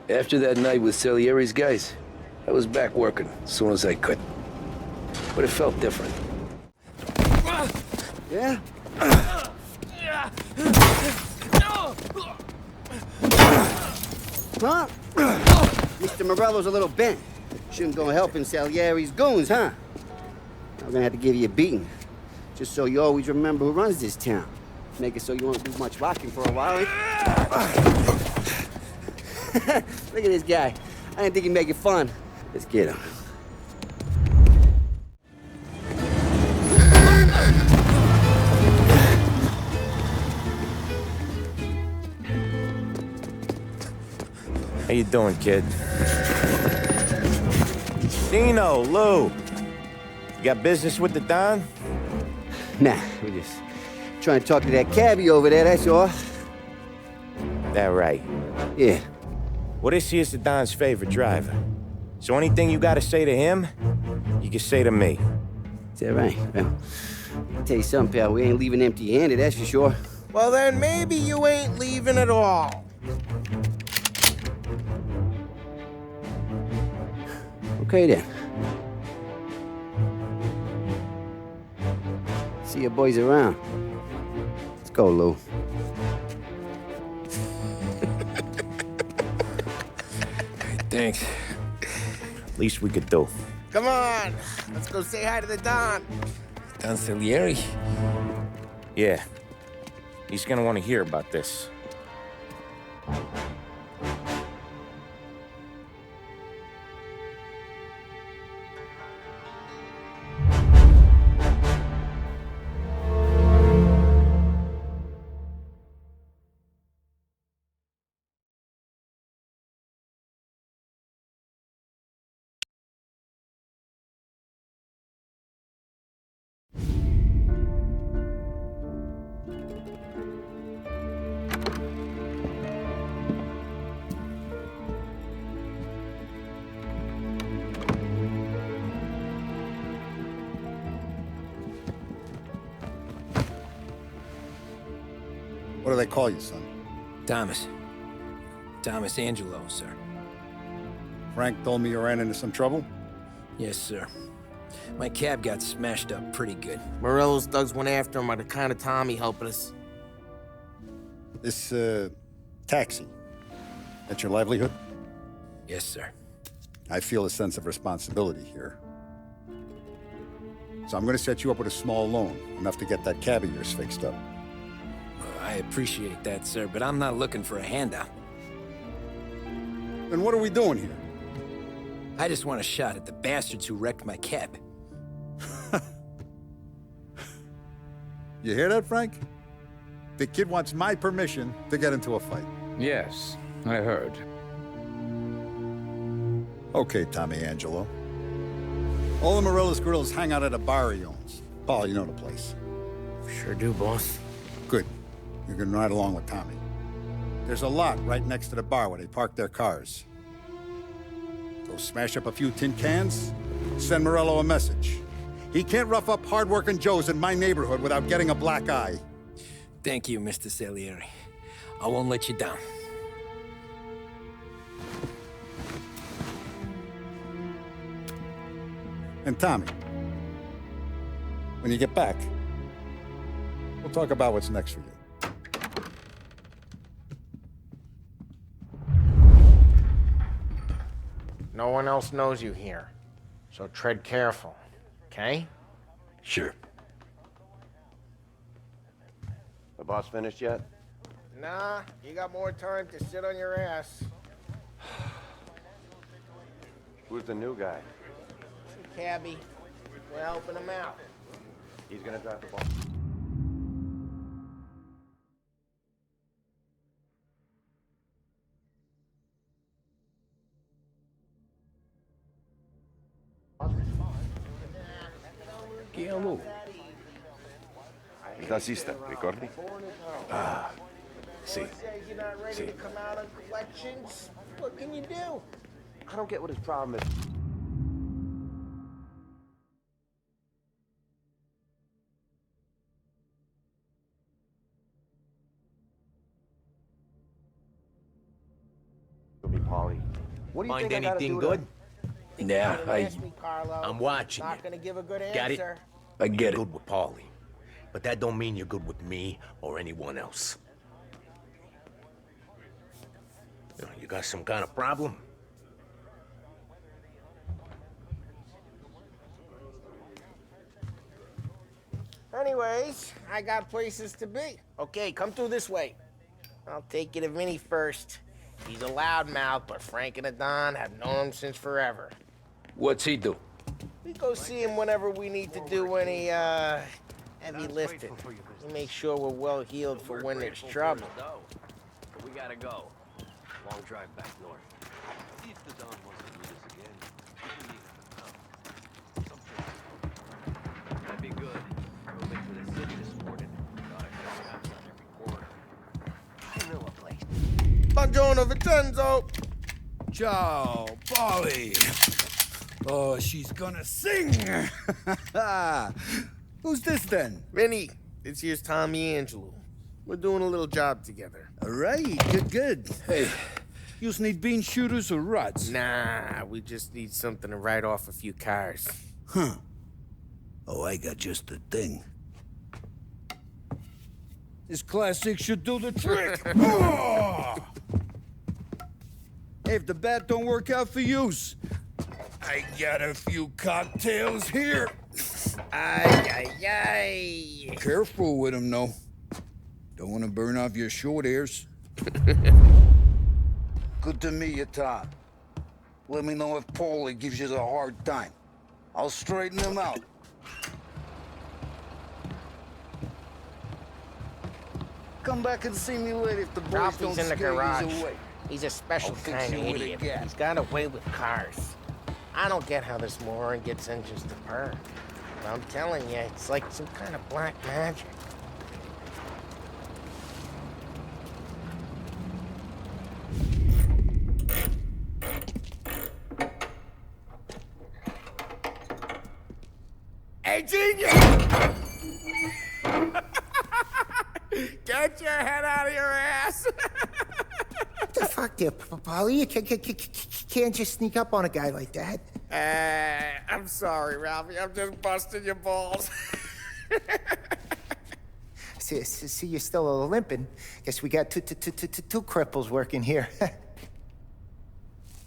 After that night with Salieri's guys, I was back working as soon as I could. But it felt different. Yeah? Huh? Mr. Morello's a little bent. Shouldn't go helping Salieri's goons, huh? I'm gonna have to give you a beating. Just so you always remember who runs this town. Make it so you won't do much rocking for a while, eh? Look at this guy. I didn't think he'd make it fun. Let's get him. How you doing, kid? Dino, Lou. You got business with the Don? Nah, we're just trying to talk to that cabbie over there, that's all. That right. Yeah. Well, this here's the Don's favorite driver. So anything you gotta say to him, you can say to me. Is that right? Well, I'll tell you something, pal. We ain't leaving empty-handed, that's for sure. Well, then maybe you ain't leaving at all. Okay, then. See your boys around. Let's go, Lou. Thanks. Least we could do. Come on, let's go say hi to the Don. Don Salieri? Yeah. He's gonna want to hear about this. What do they call you, son? Thomas. Thomas Angelo, sir. Frank told me you ran into some trouble? Yes, sir. My cab got smashed up pretty good. Morello's thugs went after him on account of Tommy helping us. This, taxi, that's your livelihood? Yes, sir. I feel a sense of responsibility here. So I'm gonna set you up with a small loan, enough to get that cab of yours fixed up. I appreciate that, sir, but I'm not looking for a handout. Then what are we doing here? I just want a shot at the bastards who wrecked my cab. You hear that, Frank? The kid wants my permission to get into a fight. Yes, I heard. Okay, Tommy Angelo. All the Morello's girls hang out at a bar he owns. Paul, you know the place. Sure do, boss. Good. You're gonna ride along with Tommy. There's a lot right next to the bar where they park their cars. Go smash up a few tin cans, send Morello a message. He can't rough up hard-working Joes in my neighborhood without getting a black eye. Thank you, Mr. Salieri. I won't let you down. And Tommy, when you get back, we'll talk about what's next for you. No one else knows you here, so tread careful, okay? Sure. The boss finished yet? Nah, you got more time to sit on your ass. Who's the new guy? Cabby, we're helping him out. He's gonna drive the ball. Guillermo. Il tassista, ricordi? Ah, sì. You're not ready to come out on collections? What can you do? I don't get what his problem is. Paulie. What do you Find think I gotta anything do to- good? Nah, I'm watching Not you. gonna give a good Got it? answer. I get it. Good with Paulie. But that don't mean you're good with me or anyone else. You got some kind of problem? Anyways, I got places to be. Okay, come through this way. I'll take you to Vinny first. He's a loudmouth, but Frank and the Don have known him since forever. What's he do? We go see him whenever we need to do any, heavy lifting. We make sure we're well healed for when there's trouble. But we gotta go. Long drive back north. See if the Don wants to do this again. We can meet him out. That'd be good. We'll make to the city this morning. Gotta show maps on every corner. I know a place. Buongiorno, Vincenzo! Ciao, Polly. Oh, she's gonna sing. Who's this then? Vinny, this here's Tommy Angelo. We're doing a little job together. All right, good. Hey, you need bean shooters or rods? Nah, we just need something to write off a few cars. Huh. Oh, I got just the thing. This classic should do the trick. Oh! Hey, if the bat don't work out for yous, I got a few cocktails here. Ay, ay, ay. Careful with them, though. Don't want to burn off your short hairs. Good to meet you, Tom. Let me know if Paulie gives you a hard time. I'll straighten him out. Come back and see me later if the boys Ralphie's don't in the scare garage. yous away. He's a special I'll fix kind of you with a idiot. gat. He's got a way with cars. I don't get how this moron gets engines to purr. But I'm telling you, it's like some kind of black magic. Hey, genius! Get your head out of your ass! What the fuck there, Polly? You can't just sneak up on a guy like that. I'm sorry, Ralphie. I'm just busting your balls. See, you're still limping. Guess we got two cripples working here.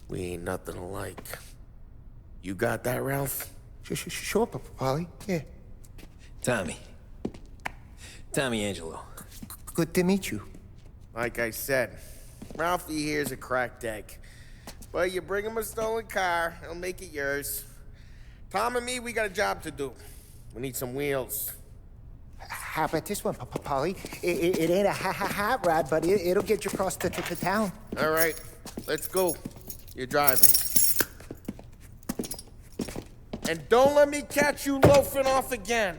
We ain't nothing alike. You got that, Ralph? Sure, Polly. Yeah. Tommy Angelo. Good to meet you. Like I said, Ralphie here's a cracked egg. But you bring him a stolen car, he'll make it yours. Tom and me, we got a job to do. We need some wheels. How about this one, Polly? It ain't a hot rod, but it'll get you across to town. All right, let's go. You're driving. And don't let me catch you loafing off again.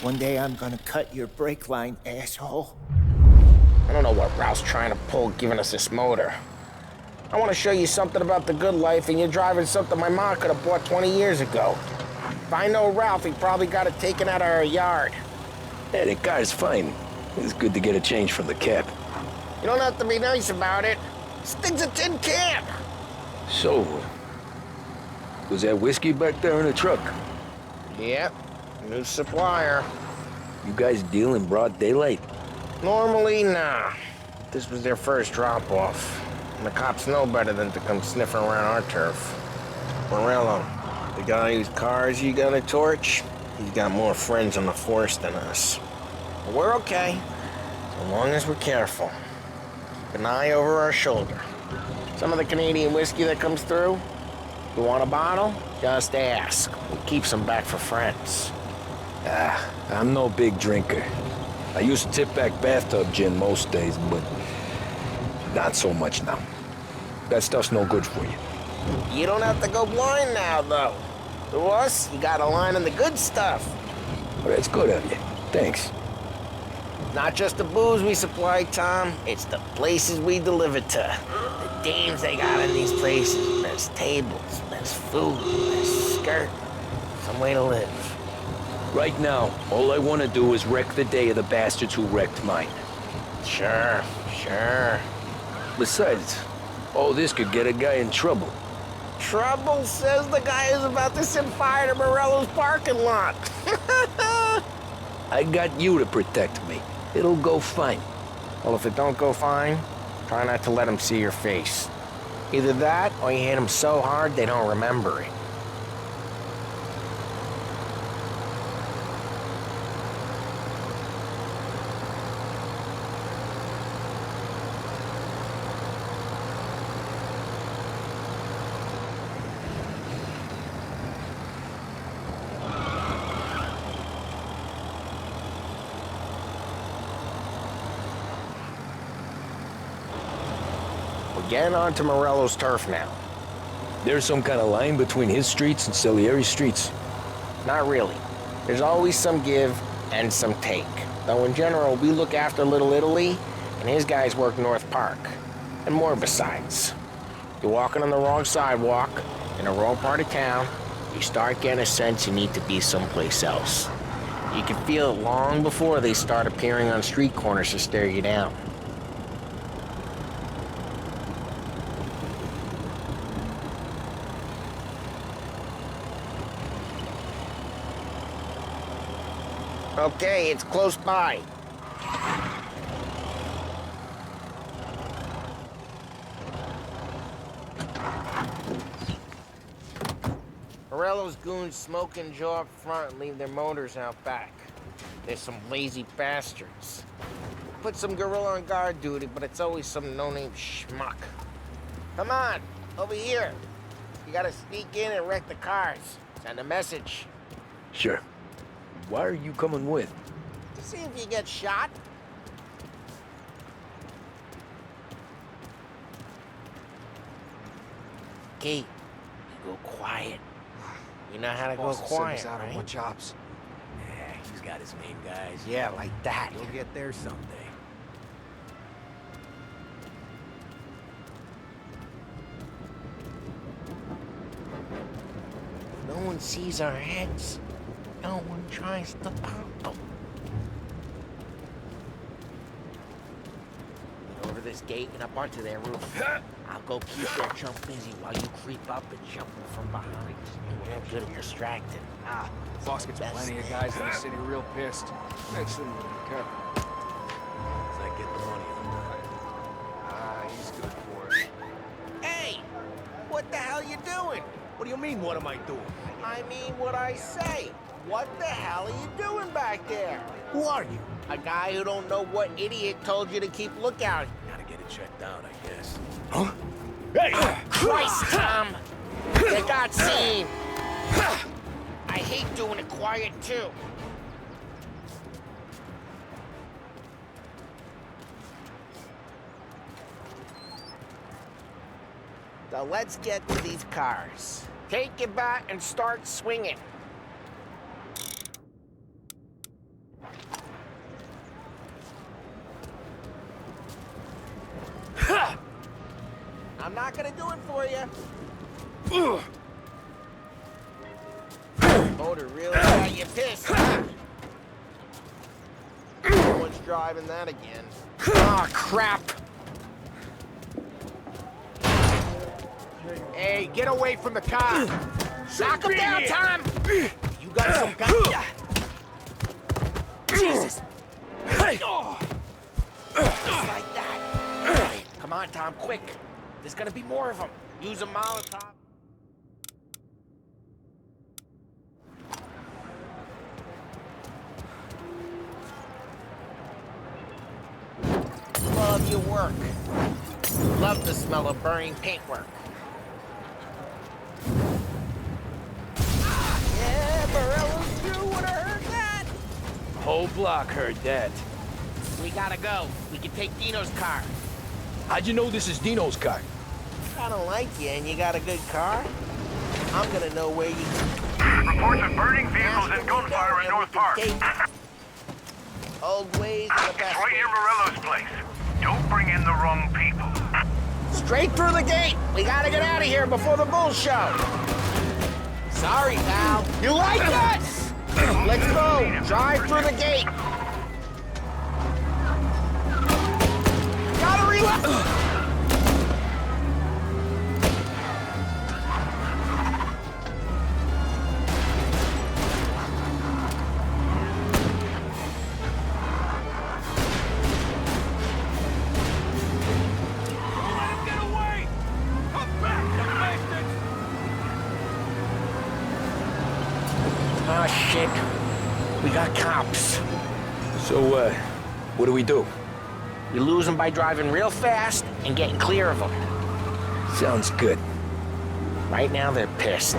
One day I'm gonna cut your brake line, asshole. I don't know what Ralph's trying to pull giving us this motor. I want to show you something about the good life, and you're driving something my mom could have bought 20 years ago. If I know Ralph, he probably got it taken out of our yard. Yeah, the car's fine. It's good to get a change from the cab. You don't have to be nice about it. This thing's a tin can. So, was that whiskey back there in the truck? Yep, new supplier. You guys deal in broad daylight? Normally, nah. This was their first drop-off. And the cops know better than to come sniffing around our turf. Morello, the guy whose cars you got a torch, he's got more friends on the force than us. But we're okay, so long as we're careful. Keep an eye over our shoulder. Some of the Canadian whiskey that comes through, you want a bottle? Just ask. We keep some back for friends. I'm no big drinker. I used to tip back bathtub gin most days, but not so much now. That stuff's no good for you. You don't have to go blind now, though. To us, you got a line on the good stuff. Well, that's good of you. Thanks. Not just the booze we supply, Tom. It's the places we deliver to. The dames they got in these places. There's tables, there's food, there's skirt. Some way to live. Right now, all I want to do is wreck the day of the bastards who wrecked mine. Sure, sure. Besides, all this could get a guy in trouble. Trouble says the guy is about to set fire to Morello's parking lot. I got you to protect me. It'll go fine. Well, if it don't go fine, try not to let them see your face. Either that, or you hit them so hard they don't remember it. Getting onto Morello's turf now. There's some kind of line between his streets and Salieri's streets. Not really. There's always some give and some take. Though in general, we look after Little Italy, and his guys work North Park. And more besides. You're walking on the wrong sidewalk, in the wrong part of town, you start getting a sense you need to be someplace else. You can feel it long before they start appearing on street corners to stare you down. Okay, it's close by. Morello's goons smoke and jaw up front and leave their motors out back. They're some lazy bastards. Put some gorilla on guard duty, but it's always some no-name schmuck. Come on, over here. You gotta sneak in and wreck the cars. Send a message. Sure. Why are you coming with? To see if you get shot. Okay, you go quiet. You know how to go quiet, right? More chops. Yeah, he's got his main guys. Yeah, like that. You'll get there someday. No one sees our heads. No one tries to pop them. Get over this gate and up onto their roof. I'll go keep their chump busy while you creep up and jump them from behind. You're good at distracting. Boss gets plenty of guys in the city real pissed. Makes them careful. As I get the money on that. He's good for it. Hey! What the hell you doing? What do you mean, what am I doing? I mean what I say. What the hell are you doing back there? Who are you? A guy who don't know what idiot told you to keep lookout. Gotta get it checked out, I guess. Huh? Hey! Christ, Tom! You got seen! I hate doing it quiet, too. So let's get to these cars. Take your bat and start swinging. I'm not gonna do it for you. Motor really got you pissed, huh? No one's driving that again. Oh, crap! Hey, get away from the car! Knock him down, Tom! You got some gun? Jesus! Just like that. Come on, Tom, quick. There's gonna be more of them. Use a Molotov. Love your work. Love the smell of burning paintwork. Yeah, Morello's through when I heard that. Whole block heard that. We gotta go. We can take Dino's car. How'd you know this is Dino's car? I don't like you and you got a good car. I'm gonna know where you... Reports of burning vehicles and gunfire in North Park. Old ways are the best Right near Morello's place. Don't bring in the wrong people. Straight through the gate. We gotta get out of here before the bulls show. Sorry, pal. You like that? Let's go! Drive through the gate! Gotta reload! Oh, shit. We got cops. So, what do we do? We lose them by driving real fast and getting clear of them. Sounds good. Right now, they're pissed.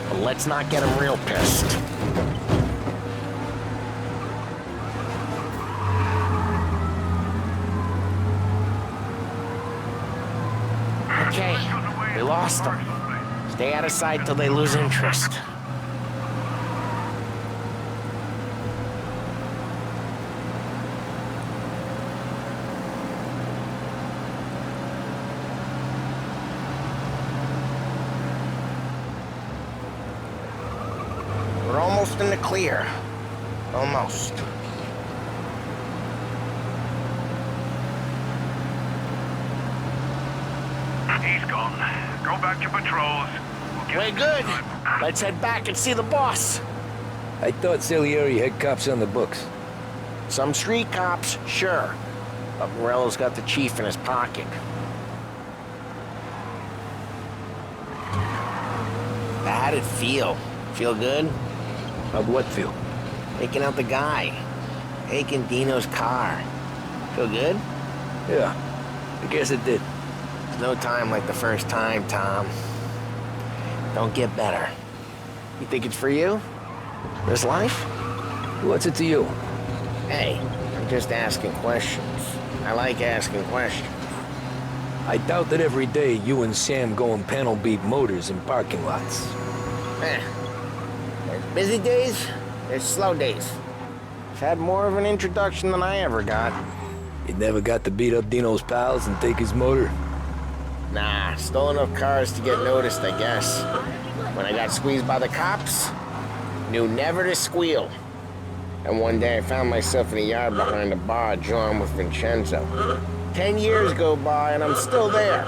But let's not get them real pissed. Okay, we lost them. Stay out of sight till they lose interest. We're almost in the clear. Almost. He's gone. Go back to patrols. We're good. Let's head back and see the boss. I thought Salieri had cops on the books. Some street cops, sure. But Morello's got the chief in his pocket. How'd it feel? Feel good? How'd what feel? Taking out the guy. Taking Dino's car. Feel good? Yeah, I guess it did. There's no time like the first time, Tom. Don't get better. You think it's for you? This life? What's it to you? Hey, I'm just asking questions. I like asking questions. I doubt that every day you and Sam go and panel beat motors in parking lots. There's busy days, there's slow days. I've had more of an introduction than I ever got. You never got to beat up Dino's pals and take his motor? Nah, stole enough cars to get noticed, I guess. When I got squeezed by the cops, knew never to squeal. And one day I found myself in a yard behind a bar drawn with Vincenzo. 10 years go by and I'm still there.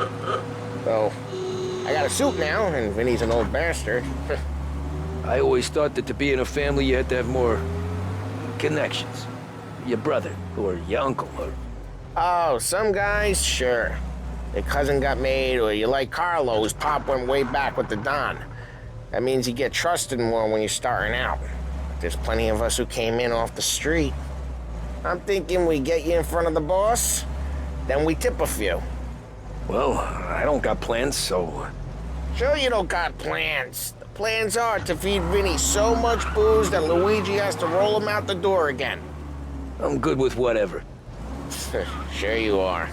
So, I got a suit now, and Vinny's an old bastard. I always thought that to be in a family you had to have more connections. Your brother, or your uncle, or... Oh, some guys, sure. Their cousin got made, or you like Carlo's, Pop went way back with the Don. That means you get trusted more when you're starting out. There's plenty of us who came in off the street. I'm thinking we get you in front of the boss, then we tip a few. Well, I don't got plans, so... Sure you don't got plans. The plans are to feed Vinny so much booze that Luigi has to roll him out the door again. I'm good with whatever. Sure you are.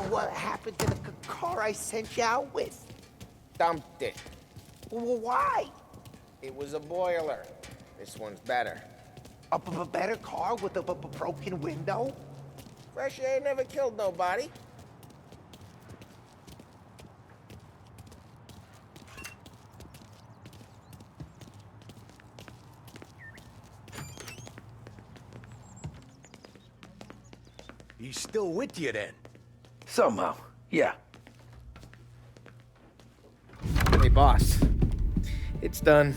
What happened to the car I sent you out with? Dumped it. Why? It was a boiler. This one's better. A better car with a broken window? Fresh air never killed nobody. He's still with you then? Somehow, yeah. Hey, boss. It's done.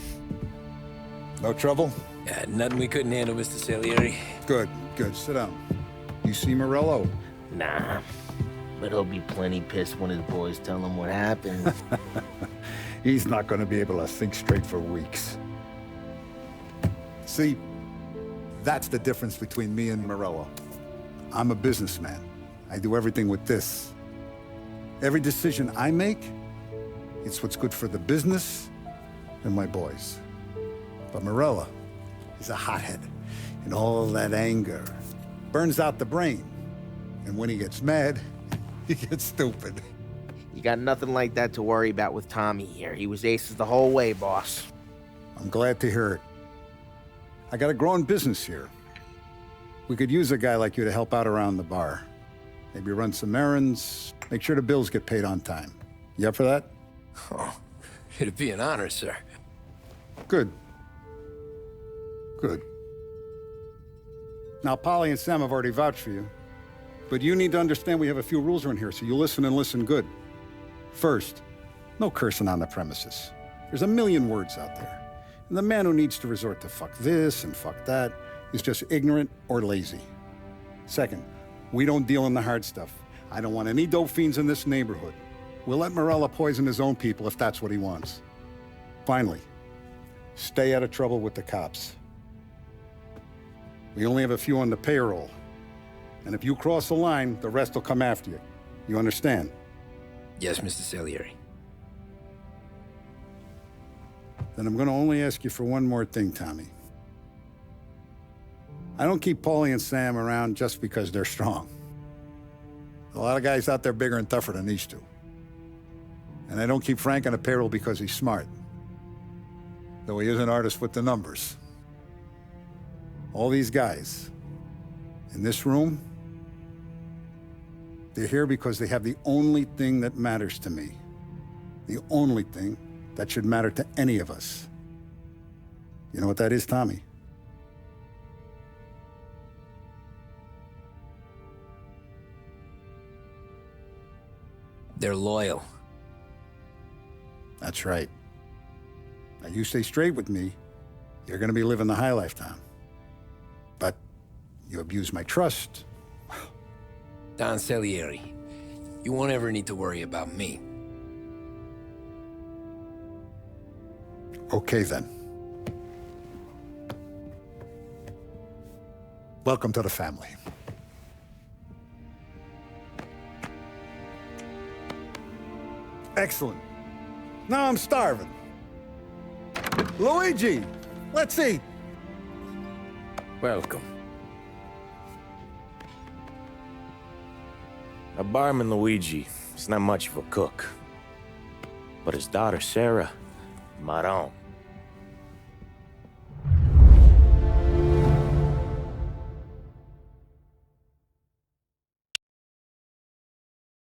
No trouble? Yeah, nothing we couldn't handle, Mr. Salieri. Good, good. Sit down. You see Morello? Nah, but he'll be plenty pissed when his boys tell him what happened. He's not going to be able to think straight for weeks. See, that's the difference between me and Morello. I'm a businessman. I do everything with this. Every decision I make, it's what's good for the business and my boys. But Morello is a hothead, and all that anger burns out the brain. And when he gets mad, he gets stupid. You got nothing like that to worry about with Tommy here. He was aces the whole way, boss. I'm glad to hear it. I got a growing business here. We could use a guy like you to help out around the bar. Maybe run some errands, make sure the bills get paid on time. You up for that? Oh, it'd be an honor, sir. Good. Good. Now, Polly and Sam have already vouched for you. But you need to understand we have a few rules around here, so you listen and listen good. First, no cursing on the premises. There's a million words out there. And the man who needs to resort to fuck this and fuck that is just ignorant or lazy. Second, we don't deal in the hard stuff. I don't want any dope fiends in this neighborhood. We'll let Morella poison his own people if that's what he wants. Finally, stay out of trouble with the cops. We only have a few on the payroll. And if you cross the line, the rest will come after you. You understand? Yes, Mr. Salieri. Then I'm gonna only ask you for one more thing, Tommy. I don't keep Paulie and Sam around just because they're strong. A lot of guys out there bigger and tougher than these two. And I don't keep Frank on the payroll because he's smart. Though he is an artist with the numbers. All these guys in this room, they're here because they have the only thing that matters to me. The only thing that should matter to any of us. You know what that is, Tommy? They're loyal. That's right. Now, you stay straight with me, you're gonna be living the high life, Tom. But you abuse my trust. Don Salieri, you won't ever need to worry about me. Okay, then. Welcome to the family. Excellent. Now I'm starving. Luigi, let's eat. Welcome. A barman Luigi is not much of a cook. But his daughter, Sarah, Maron.